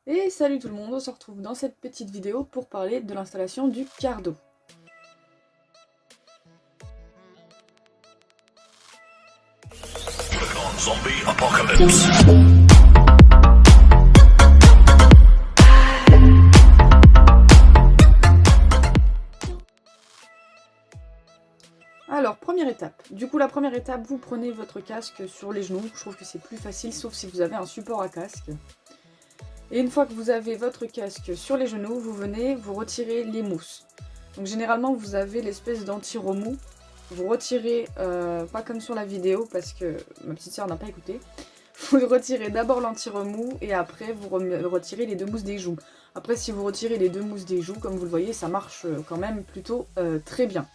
Et salut tout le monde, on se retrouve dans cette petite vidéo pour parler de l'installation du cardo. Zombie Apocalypse. Alors, première étape. Du coup, la première étape, vous prenez votre casque sur les genoux. Je trouve que c'est plus facile, sauf si vous avez un support à casque. Et une fois que vous avez votre casque sur les genoux, vous venez vous retirer les mousses. Donc généralement, vous avez l'espèce d'anti-remous. Vous retirez, pas comme sur la vidéo, parce que ma petite soeur n'a pas écouté. Vous retirez d'abord l'anti-remous et après vous retirez les deux mousses des joues. Après, si vous retirez les deux mousses des joues, comme vous le voyez, ça marche quand même plutôt très bien.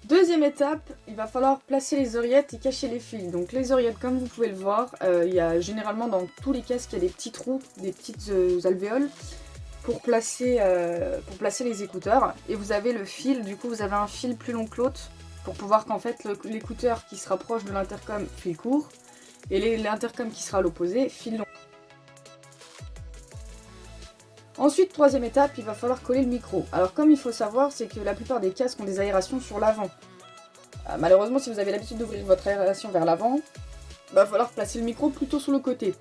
Deuxième étape, il va falloir placer les oreillettes et cacher les fils. Donc les oreillettes, comme vous pouvez le voir, il y a généralement dans tous les casques, il y a des petits trous, des petites alvéoles pour placer les écouteurs. Et vous avez le fil, du coup vous avez un fil plus long que l'autre pour pouvoir qu'en fait l'écouteur qui se rapproche de l'intercom fil court et l'intercom qui sera à l'opposé fil long. Ensuite, troisième étape, il va falloir coller le micro. Alors comme il faut savoir, c'est que la plupart des casques ont des aérations sur l'avant. Malheureusement, si vous avez l'habitude d'ouvrir votre aération vers l'avant, il va falloir placer le micro plutôt sur le côté.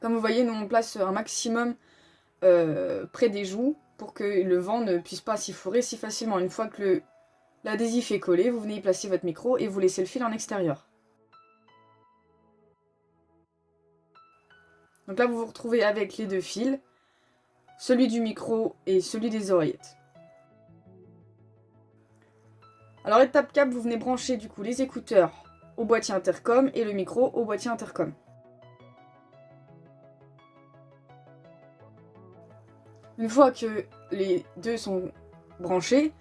Comme vous voyez, nous on place un maximum près des joues pour que le vent ne puisse pas s'y fourrer si facilement. Une fois que l'adhésif est collé, vous venez y placer votre micro et vous laissez le fil en extérieur. Donc là, vous vous retrouvez avec les deux fils, celui du micro et celui des oreillettes. Alors étape 4, vous venez brancher du coup les écouteurs au boîtier intercom et le micro au boîtier intercom. Une fois que les deux sont branchés,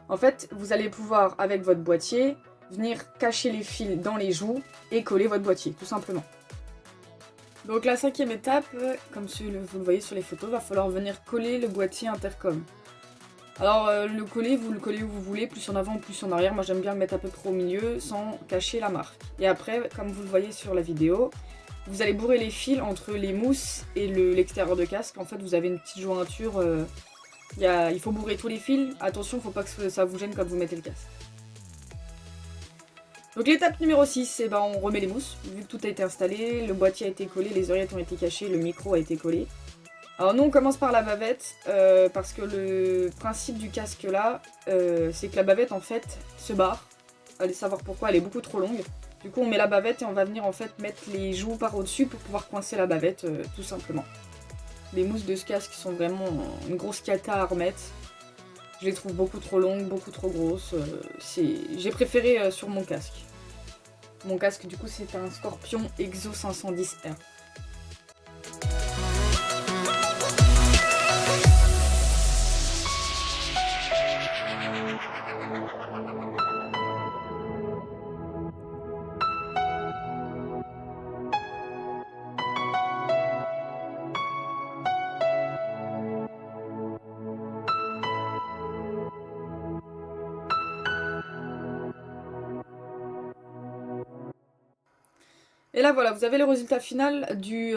en fait, vous allez pouvoir, avec votre boîtier, venir cacher les fils dans les joues et coller votre boîtier, tout simplement. Donc la cinquième étape, comme vous le voyez sur les photos, va falloir venir coller le boîtier intercom. Alors vous le collez où vous voulez, plus en avant ou plus en arrière. Moi j'aime bien le mettre à peu près au milieu sans cacher la marque. Et après, comme vous le voyez sur la vidéo, vous allez bourrer les fils entre les mousses et l'extérieur de casque. En fait, vous avez une petite jointure. Il faut bourrer tous les fils. Attention, il ne faut pas que ça vous gêne quand vous mettez le casque. Donc l'étape numéro 6, on remet les mousses. Vu que tout a été installé, le boîtier a été collé, les oreillettes ont été cachées, le micro a été collé. Alors nous on commence par la bavette, parce que le principe du casque là, c'est que la bavette en fait se barre. Allez savoir pourquoi, elle est beaucoup trop longue. Du coup on met la bavette et on va venir en fait mettre les joues par au-dessus pour pouvoir coincer la bavette tout simplement. Les mousses de ce casque sont vraiment une grosse cata à remettre. Je les trouve beaucoup trop longues, beaucoup trop grosses. J'ai préféré sur mon casque. Mon casque du coup c'est un Scorpion Exo 510R. Et là voilà, vous avez le résultat final du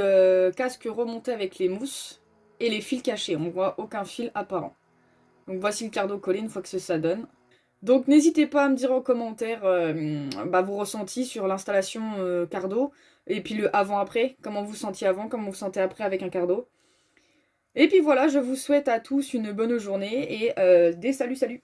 casque remonté avec les mousses et les fils cachés. On voit aucun fil apparent. Donc voici le cardo collé une fois que ça donne. Donc n'hésitez pas à me dire en commentaire vos ressentis sur l'installation cardo. Et puis le avant-après, comment vous sentiez avant, comment vous sentez après avec un cardo. Et puis voilà, je vous souhaite à tous une bonne journée et des salut.